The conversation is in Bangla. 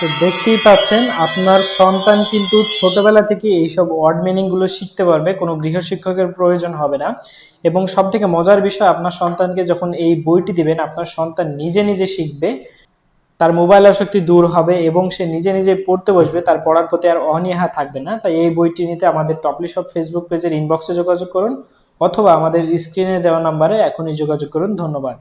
তো দেখতেই পাচ্ছেন আপনার সন্তান কিন্তু ছোটবেলা থেকে এইসব ওয়ার্ড মিনিং গুলো শিখতে পারবে, কোনো গৃহশিক্ষকের প্রয়োজন হবে না। এবং সবথেকে মজার বিষয়, আপনার সন্তানকে যখন এই বইটি দিবেন আপনার সন্তান নিজে নিজে শিখবে, তার মোবাইল আসক্তি দূর হবে এবং সে নিজে নিজে পড়তে বসবে, তার পড়ার প্রতি আর অনীহা থাকবে না। তাই এই বইটি নিতে আমাদের টপলি শপ ফেসবুক পেজের ইনবক্সে যোগাযোগ করুন অথবা আমাদের স্ক্রিনে দেওয়া নাম্বারে এখনই যোগাযোগ করুন। ধন্যবাদ।